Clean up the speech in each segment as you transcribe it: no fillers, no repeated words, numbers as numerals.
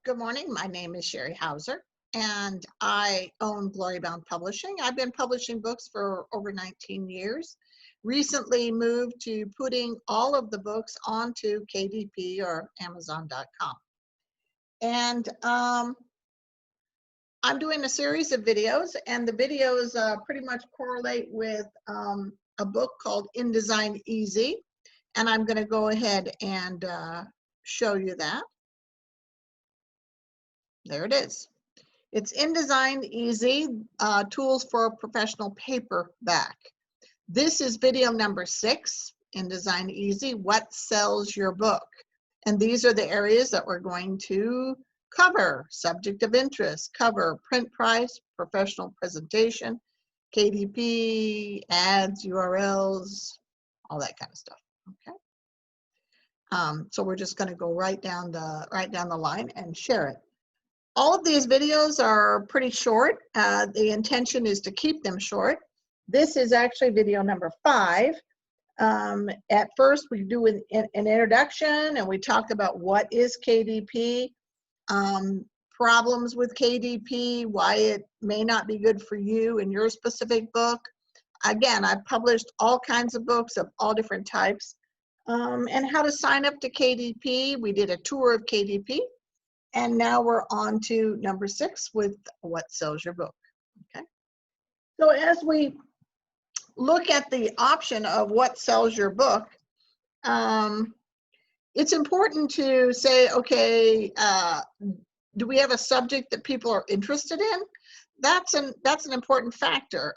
Good morning. My name is Sheri Hauser, and I own Glory Bound Publishing. I've been publishing books for over 19 years. Recently moved to putting all of the books onto KDP or Amazon.com. And I'm doing a series of videos, and the videos pretty much correlate with a book called InDesign Easy. And I'm going to go ahead and show you that. There it is. It's InDesign Easy, Tools for Professional Paperback. This is video number 6, InDesign Easy, What Sells Your Book? And these are the areas that we're going to cover: subject of interest, cover, print price, professional presentation, KDP, ads, URLs, all that kind of stuff, okay? So we're just going to go right down the line and share it. All of these videos are pretty short. The intention is to keep them short. This is actually video number 5. At first, we do an introduction, and we talk about what is KDP, problems with KDP, why it may not be good for you in your specific book. Again, I've published all kinds of books of all different types, and how to sign up to KDP. We did a tour of KDP. And now we're on to number 6 with what sells your book, okay? So as we look at the option of what sells your book, it's important to say, okay, do we have a subject that people are interested in? That's an important factor.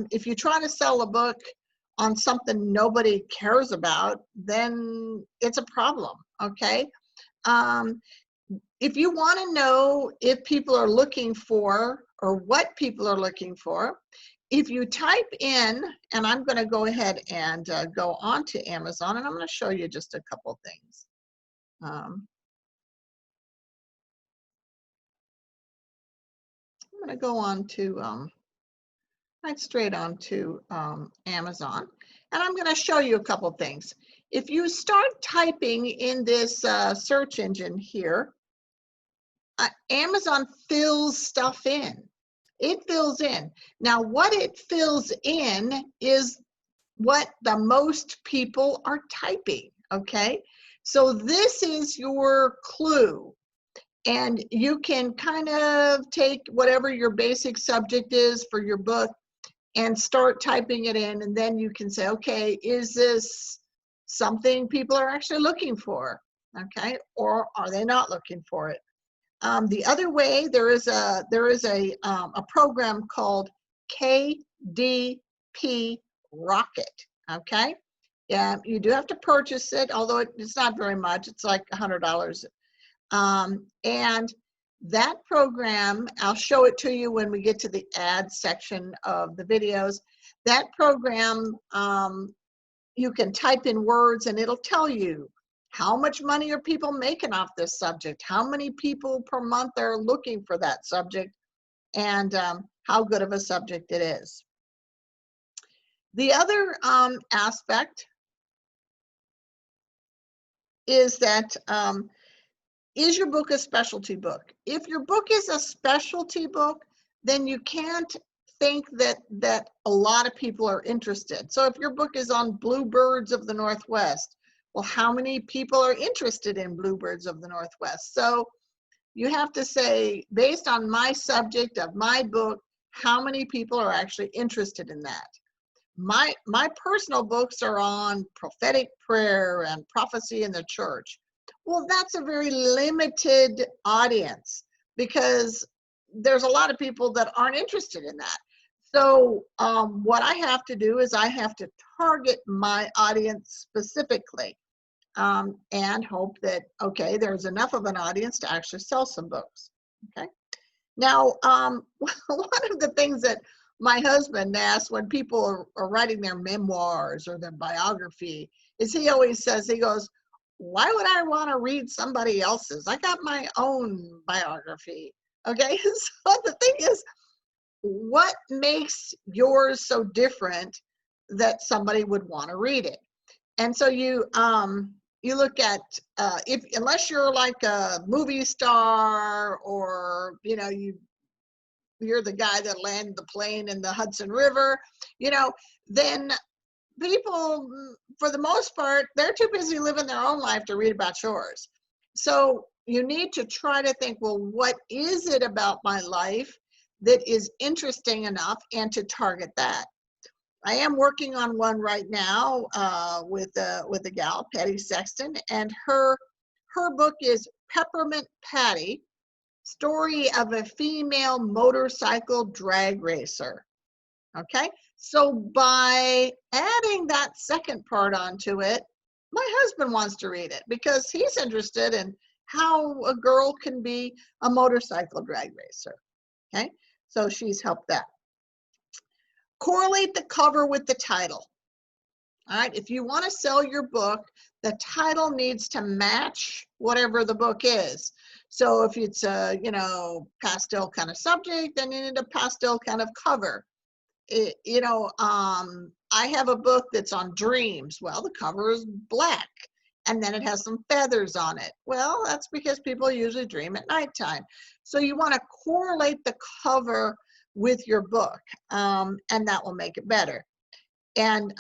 If you're trying to sell a book on something nobody cares about, then it's a problem, okay? If you want to know if people are looking for or what people are looking for, if you type in, and I'm going to go ahead and go on to Amazon, and I'm going to show you just a couple things. I'm going to go on to right straight on to Amazon, and I'm going to show you a couple things. If you start typing in this search engine here, Amazon fills stuff in. It fills in. Now, what it fills in is what the most people are typing, okay? So this is your clue. And you can kind of take whatever your basic subject is for your book and start typing it in, and then you can say, okay, is this something people are actually looking for, okay? Or are they not looking for it? The other way, there is a program called KDP Rocket, okay? Yeah, you do have to purchase it, although it's not very much. It's like $100. And that program, I'll show it to you when we get to the ad section of the videos. That program, you can type in words and it'll tell you how much money are people making off this subject, how many people per month are looking for that subject, and how good of a subject it is. The other aspect is that is your book a specialty book? If your book is a specialty book, then you can't think that a lot of people are interested. So if your book is on bluebirds of the Northwest, well, how many people are interested in bluebirds of the Northwest? So you have to say, based on my subject of my book, how many people are actually interested in that? My personal books are on prophetic prayer and prophecy in the church. Well, that's a very limited audience because there's a lot of people that aren't interested in that. So what I have to do is I have to target my audience specifically. And hope that, okay, there's enough of an audience to actually sell some books, okay? Now, one of the things that my husband asks when people are writing their memoirs or their biography is he always says, he goes, why would I want to read somebody else's? I got my own biography, okay? So the thing is, what makes yours so different that somebody would want to read it? And so you you look at, unless you're like a movie star, or, you know, you're the guy that landed the plane in the Hudson River, you know, then people, for the most part, they're too busy living their own life to read about yours. So you need to try to think, well, what is it about my life that is interesting enough, and to target that. I am working on one right now with a gal, Patty Sexton, and her book is Peppermint Patty, Story of a Female Motorcycle Drag Racer. Okay, so by adding that second part onto it, my husband wants to read it because he's interested in how a girl can be a motorcycle drag racer. Okay, so she's helped that. Correlate the cover with the title. All right, if you want to sell your book, the title needs to match whatever the book is. So if it's a, you know, pastel kind of subject, then you need a pastel kind of cover. You know, I have a book that's on dreams. Well, the cover is black, and then it has some feathers on it. Well, that's because people usually dream at nighttime. So you want to correlate the cover with your book, and that will make it better. And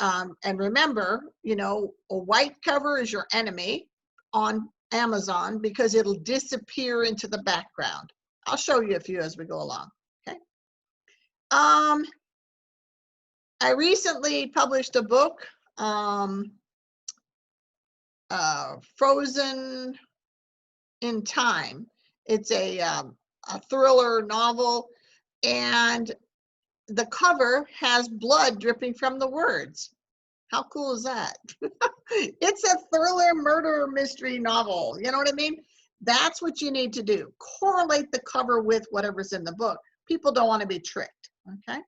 remember, you know, a white cover is your enemy on Amazon because it'll disappear into the background. I'll show you a few as we go along. Okay. I recently published a book, Frozen in Time. It's a thriller novel, and the cover has blood dripping from the words. How cool is that? It's a thriller murder mystery novel. You know what I mean? That's what you need to do. Correlate the cover with whatever's in the book. People don't want to be tricked, okay?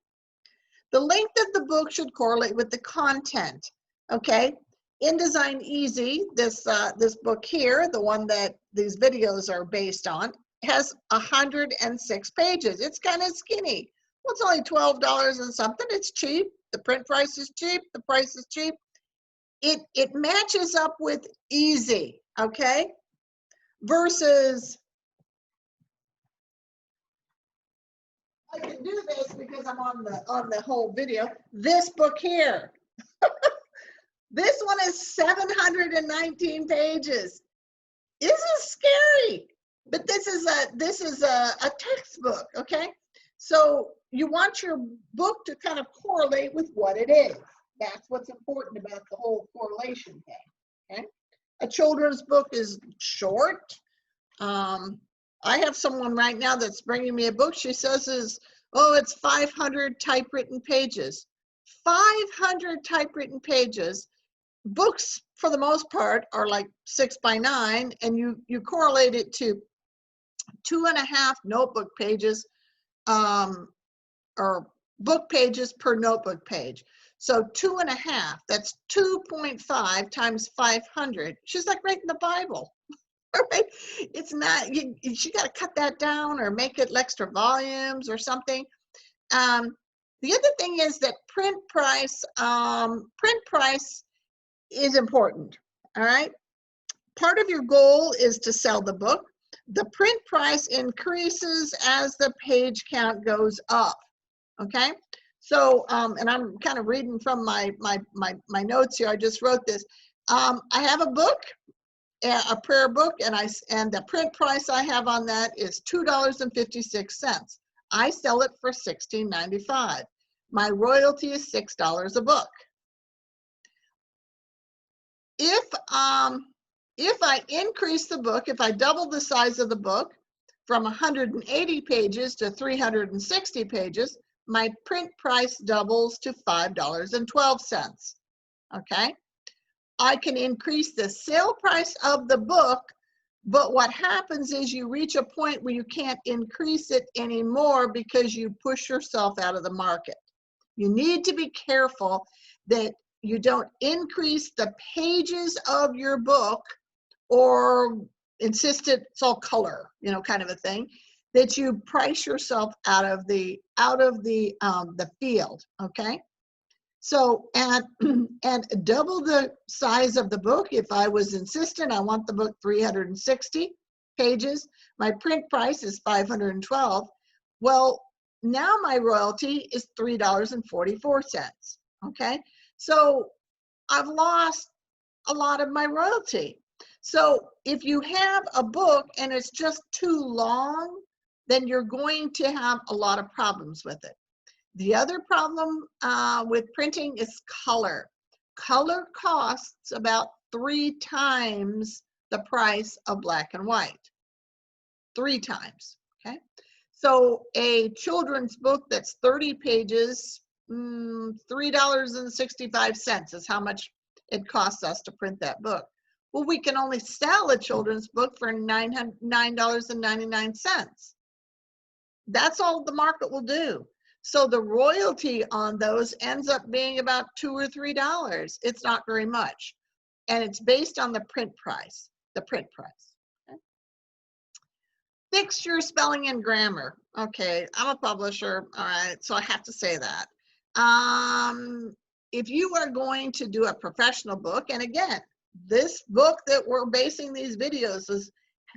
The length of the book should correlate with the content, okay? InDesign Easy, this book here, the one that these videos are based on, has 106 pages. It's kind of skinny. Well, it's only $12 and something. It's cheap. The print price is cheap. The price is cheap. It matches up with easy, okay? Versus, I can do this because I'm on the whole video. This book here. This one is 719 pages. This is scary, but this is a textbook, okay? So you want your book to kind of correlate with what it is. That's what's important about the whole correlation thing, okay? A children's book is short. I have someone right now that's bringing me a book. She says it's 500 typewritten pages. 500 typewritten pages. Books, for the most part, are like 6 by 9, and you correlate it to 2.5 notebook pages, or book pages per notebook page. So 2.5, that's 2.5 times 500. She's like writing the Bible. Right? It's not, you got to cut that down or make it extra volumes or something. The other thing is that print price is important, all right? Part of your goal is to sell the book. The print price increases as the page count goes up, okay? So, and I'm kind of reading from my notes here. I just wrote this. I have a book, a prayer book, and the print price I have on that is $2.56. I sell it for $16.95. My royalty is $6 a book. If I increase the book, if I double the size of the book from 180 pages to 360 pages, my print price doubles to $5.12. Okay? I can increase the sale price of the book, but what happens is you reach a point where you can't increase it anymore because you push yourself out of the market. You need to be careful that you don't increase the pages of your book or insist it's all color, you know, kind of a thing, that you price yourself out of the field, okay? So, and double the size of the book. If I was insistent, I want the book 360 pages. My print price is $512. Well, now my royalty is $3.44. Okay, so I've lost a lot of my royalty. So if you have a book and it's just too long, then you're going to have a lot of problems with it. The other problem with printing is color. Color costs about 3 times the price of black and white. 3 times, okay? So a children's book that's 30 pages, $3.65 is how much it costs us to print that book. Well, we can only sell a children's book for $9.99. That's all the market will do. So the royalty on those ends up being about $2 or $3. It's not very much. And it's based on the print price, Okay? Fix your spelling and grammar. Okay, I'm a publisher, all right, so I have to say that. If you are going to do a professional book, and again, this book that we're basing these videos is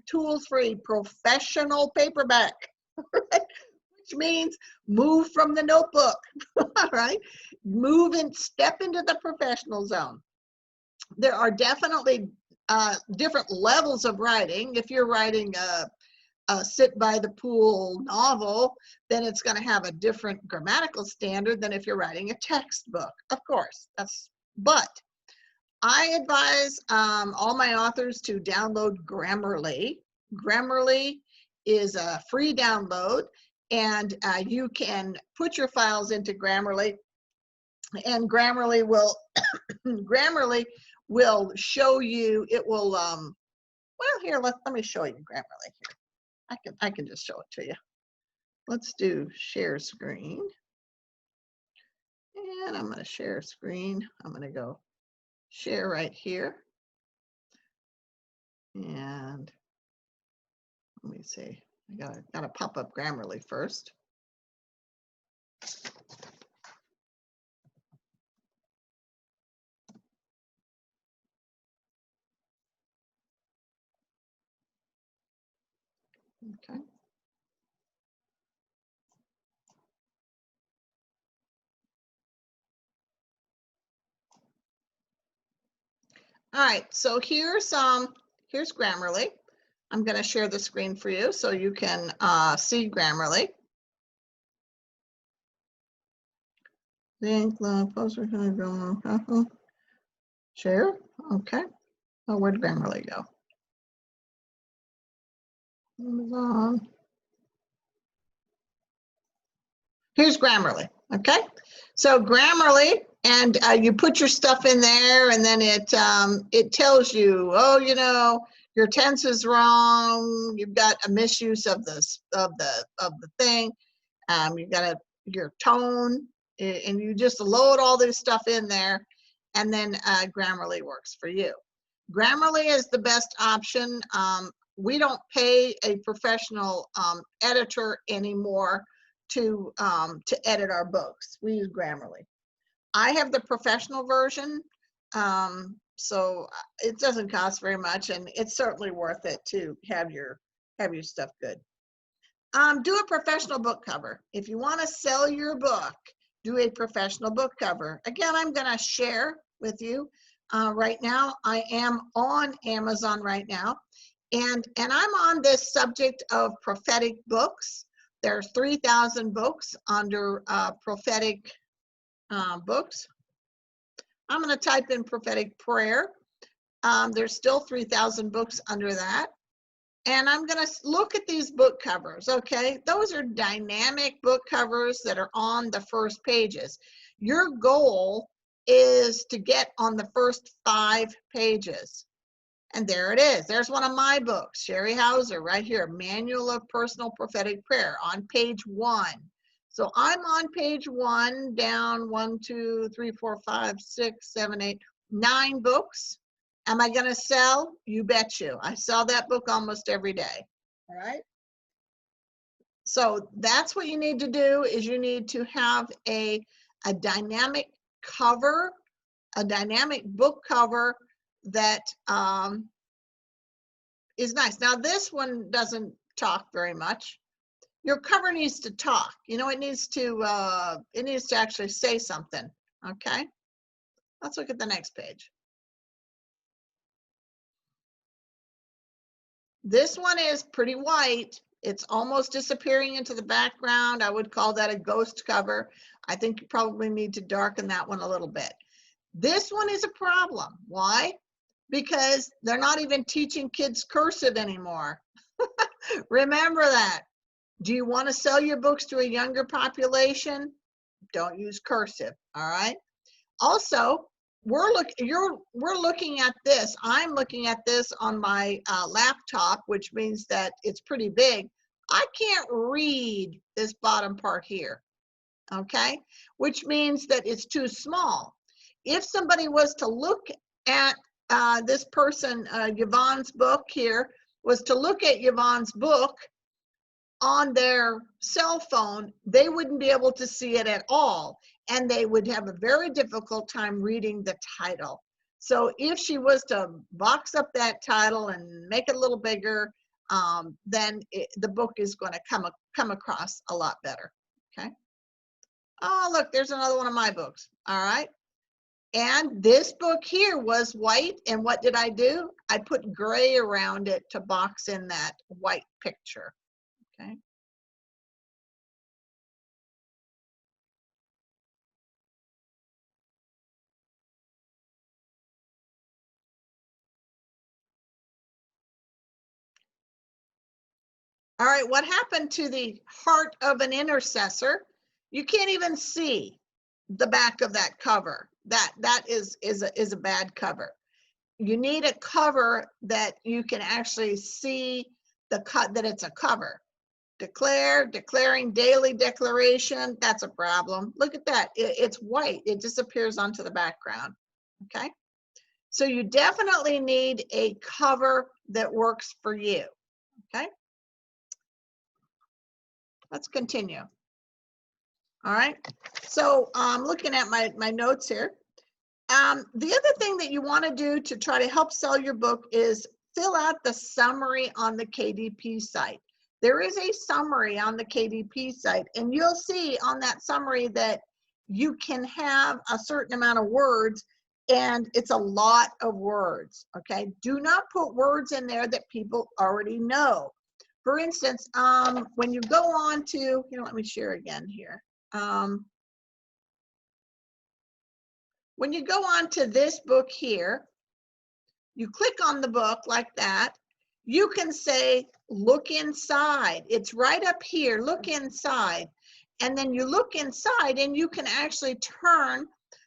tools for a professional paperback, which means move from the notebook, all right? Move and step into the professional zone. There are definitely different levels of writing. If you're writing a sit by the pool novel, then it's going to have a different grammatical standard than if you're writing a textbook, of course. But I advise all my authors to download Grammarly. Grammarly is a free download, and you can put your files into Grammarly, and Grammarly will Grammarly will show you. It will well, here, let me show you Grammarly here. I can just show it to you. Let's do share screen. And I'm going to share screen. I'm going to go share right here. And let me see. I gotta pop up Grammarly first. Okay. All right, so here's Grammarly. I'm going to share the screen for you so you can see Grammarly. Link, poster, share. Okay. Oh, where'd Grammarly go? Amazon. Here's Grammarly. Okay. So Grammarly, and you put your stuff in there, and then it tells you, oh, you know, your tense is wrong. You've got a misuse of the thing. You've got your tone, and you just load all this stuff in there, and then Grammarly works for you. Grammarly is the best option. We don't pay a professional editor anymore to edit our books. We use Grammarly. I have the professional version, so it doesn't cost very much, and it's certainly worth it to have your stuff good. Do a professional book cover. If you want to sell your book, do a professional book cover. Again, I'm going to share with you right now. I am on Amazon right now, and I'm on this subject of prophetic books. There's 3,000 books under prophetic books. I'm going to type in prophetic prayer. There's still 3,000 books under that. And I'm going to look at these book covers, okay? Those are dynamic book covers that are on the first pages. Your goal is to get on the first 5 pages. And there it is. There's one of my books, Sheri Hauser, right here, Manual of Personal Prophetic Prayer, on page 1. So I'm on page 1, down 1, 2, 3, 4, 5, 6, 7, 8, 9 books. Am I going to sell? You bet you. I sell that book almost every day. All right. So that's what you need to do, is you need to have a dynamic cover, a dynamic book cover that is nice. Now this one doesn't talk very much. Your cover needs to talk. You know, it needs to actually say something. Okay, let's look at the next page. This one is pretty white. It's almost disappearing into the background. I would call that a ghost cover. I think you probably need to darken that one a little bit. This one is a problem. Why? Because they're not even teaching kids cursive anymore. Remember that. Do you want to sell your books to a younger population? Don't use cursive, all right? Also, we're looking at this. I'm looking at this on my laptop, which means that it's pretty big. I can't read this bottom part here, okay? Which means that it's too small. If somebody was to look at this person, Yvonne's book here, was to look at Yvonne's book on their cell phone, they wouldn't be able to see it at all. And they would have a very difficult time reading the title. So if she was to box up that title and make it a little bigger, then the book is going to come across a lot better, okay? Oh, look, there's another one of my books, all right? And this book here was white, and what did I do? I put gray around it to box in that white picture, okay? All right, what happened to the heart of an intercessor? You can't even see the back of that cover. That is a bad cover. You need a cover that you can actually see that it's a cover. Declaring daily declaration, that's a problem. Look at that, it's white, it disappears onto the background, okay? So you definitely need a cover that works for you, okay? Let's continue. All right, so I'm looking at my notes here. The other thing that you want to do to try to help sell your book is fill out the summary on the KDP site. There is a summary on the KDP site, and you'll see on that summary that you can have a certain amount of words, and it's a lot of words, okay? Do not put words in there that people already know. For instance, when you go on to, here, let me share again here. When you go on to this book here, you click on the book like that. You can say, look inside. It's right up here, look inside. And then you look inside and you can actually turn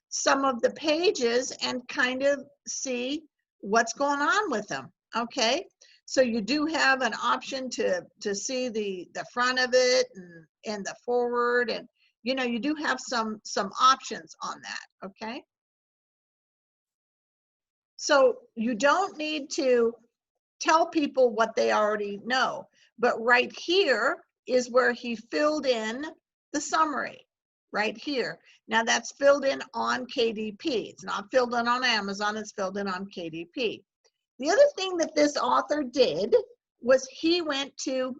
some of the pages and kind of see what's going on with them, okay? So you do have an option to see the front of it and the forward, and you know, you do have some options on that, okay? So you don't need to tell people what they already know, but right here is where he filled in the summary, right here. Now that's filled in on KDP. It's not filled in on Amazon, it's filled in on KDP. The other thing that this author did was he went to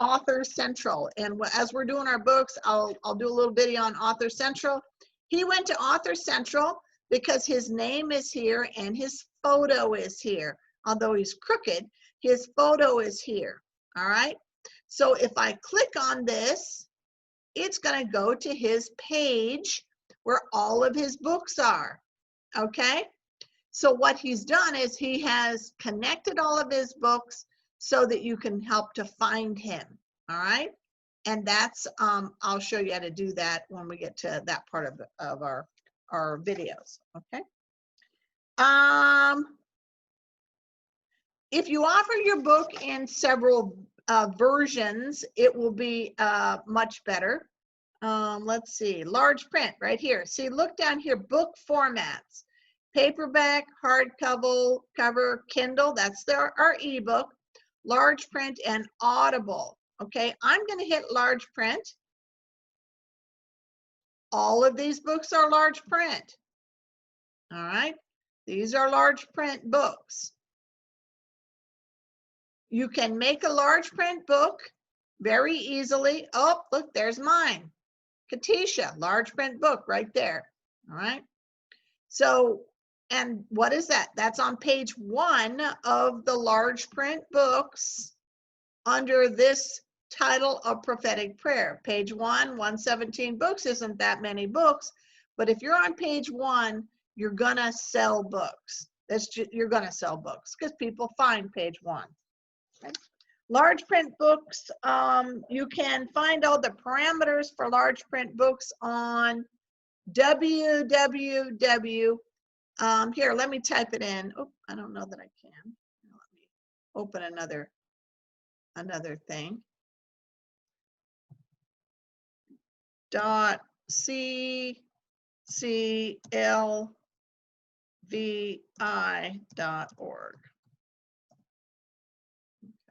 Author Central, and as we're doing our books, I'll do a little video on Author Central. He went to Author Central because his name is here and his photo is here. Although he's crooked, his photo is here, all right? So if I click on this, it's gonna go to his page where all of his books are, okay? So what he's done is he has connected all of his books so that you can help to find him, all right? And that's, I'll show you how to do that when we get to that part of our videos, okay? If you offer your book in several versions, it will be much better. Let's see, large print right here. See, look down here, book formats. Paperback, hardcover, Kindle, that's our ebook, large print, and Audible. Okay, I'm going to hit large print. All of these books are large print. All right. These are large print books. You can make a large print book very easily. Oh, look, there's mine. Katisha, large print book right there. All right. So, and what is that? That's on page 1 of the large print books under this title of prophetic prayer. Page 1, 117 books isn't that many books, but if you're on page 1, you're gonna sell books. You're gonna sell books because people find page 1. Okay. Large print books, you can find all the parameters for large print books on www. Here, let me type it in. Oh, I don't know that I can. Let me open another thing. .cclvi.org.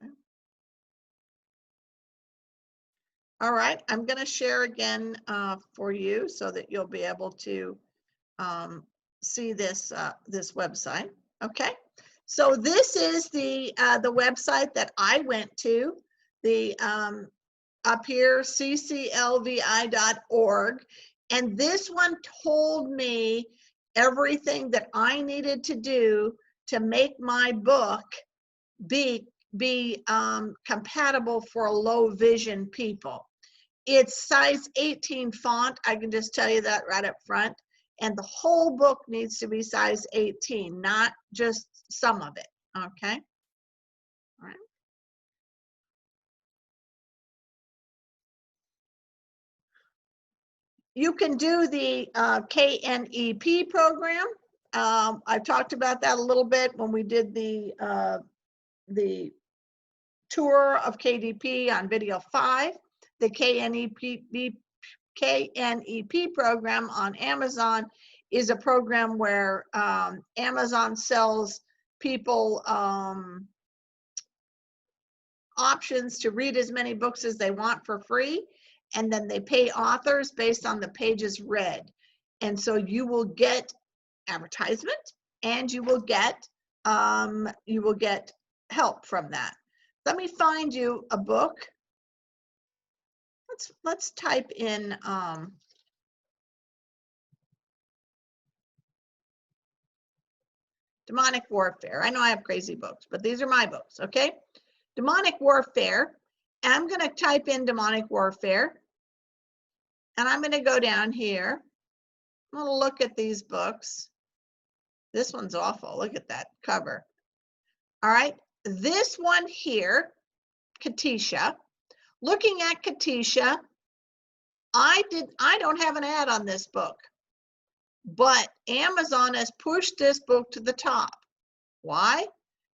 Okay. All right, I'm going to share again for you so that you'll be able to see this this website. Okay, so this is the website that I went to. The up here, cclvi.org, and this one told me everything that I needed to do to make my book be compatible for low vision people. It's size 18 font. I can just tell you that right up front. And the whole book needs to be size 18, not just some of it. Okay. All right. You can do the KNEP program. I talked about that a little bit when we did the tour of KDP on video 5. The KNEP program on Amazon is a program where Amazon sells people options to read as many books as they want for free, and then they pay authors based on the pages read. And so you will get advertisement, and you will get help from that. Let me find you a book. Let's type in demonic warfare. I know I have crazy books, but these are my books, okay? Demonic warfare. I'm going to type in demonic warfare, and I'm going to go down here. I'm going to look at these books. This one's awful. Look at that cover. All right, this one here, Katisha. Looking at Katisha, I don't have an ad on this book, but Amazon has pushed this book to the top. Why?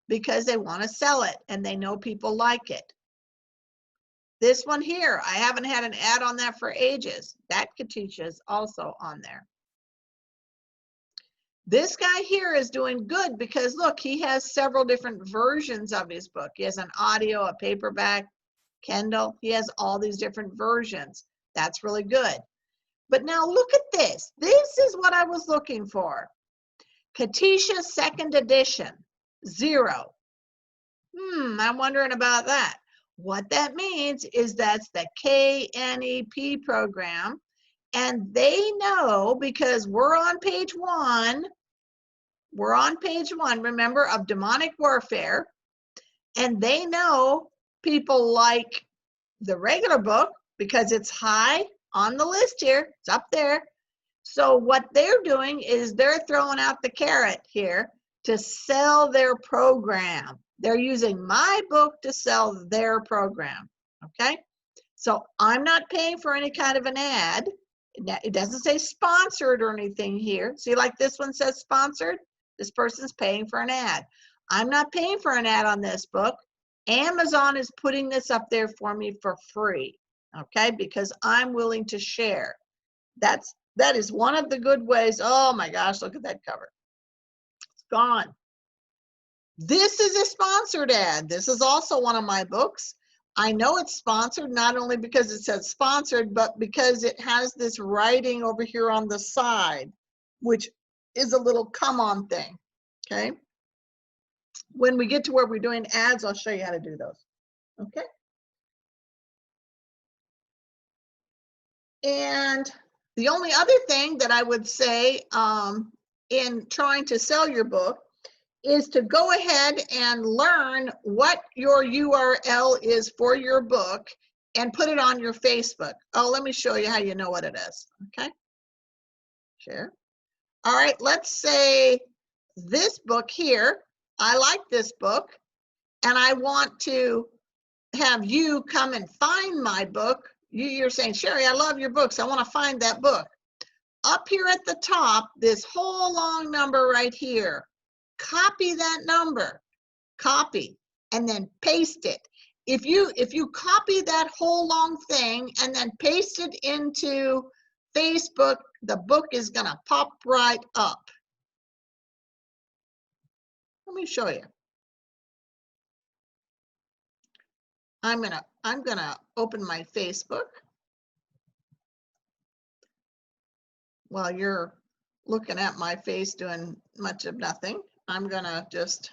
Because they want to sell it and they know people like it. This one here, I haven't had an ad on that for ages. That Katisha is also on there. This guy here is doing good because look, he has several different versions of his book. He has an audio, a paperback, Kindle. He has all these different versions. That's really good. But now look at this. This is what I was looking for. Katisha second edition, 0. I'm wondering about that. What that means is that's the KNEP program, and they know because we're on page 1. We're on page 1, remember, of demonic warfare, and they know people like the regular book because it's high on the list here. It's up there. So what they're doing is they're throwing out the carrot here to sell their program. They're using my book to sell their program, okay? So I'm not paying for any kind of an ad. It doesn't say sponsored or anything here. See, like this one says sponsored. This person's paying for an ad. I'm not paying for an ad on this book. Amazon is putting this up there for me for free, okay? Because I'm willing to share. That is one of the good ways. Oh my gosh, look at that cover. It's gone. This is a sponsored ad. This is also one of my books. I know it's sponsored, not only because it says sponsored, but because it has this writing over here on the side, which is a little come on thing, okay? When we get to where we're doing ads, I'll show you how to do those, okay? And the only other thing that I would say in trying to sell your book is to go ahead and learn what your URL is for your book and put it on your Facebook. Oh, let me show you how you know what it is, okay? Share. All right, let's say this book here, I like this book, and I want to have you come and find my book. You're saying, Sheri, I love your books. I want to find that book. Up here at the top, this whole long number right here, copy that number, copy, and then paste it. If you copy that whole long thing and then paste it into Facebook, the book is gonna pop right up. Let me show you. I'm gonna open my Facebook while you're looking at my face doing much of nothing. I'm gonna just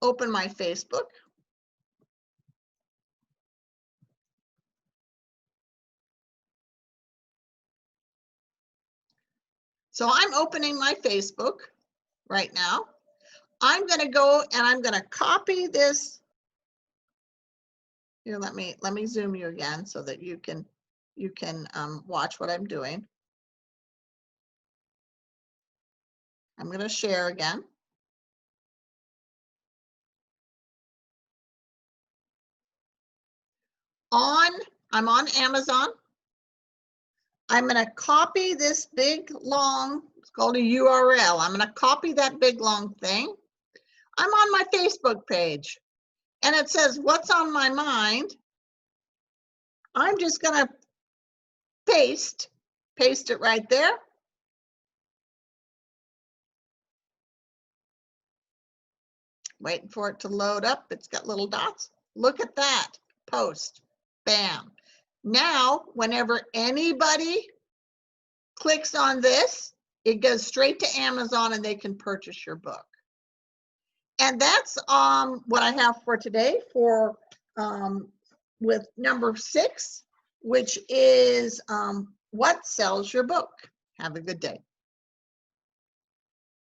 open my Facebook. So I'm opening my Facebook right now. I'm going to go and I'm going to copy this. Here, let me zoom you again so that you can watch what I'm doing. I'm going to share again. I'm on Amazon. I'm going to copy this big long, it's called a URL. I'm going to copy that big long thing. I'm on my Facebook page and it says, what's on my mind? I'm just going to paste it right there. Waiting for it to load up. It's got little dots. Look at that. Post. Bam. Now, whenever anybody clicks on this, it goes straight to Amazon and they can purchase your book. And that's what I have for today for with number 6, which is what sells your book. Have a good day.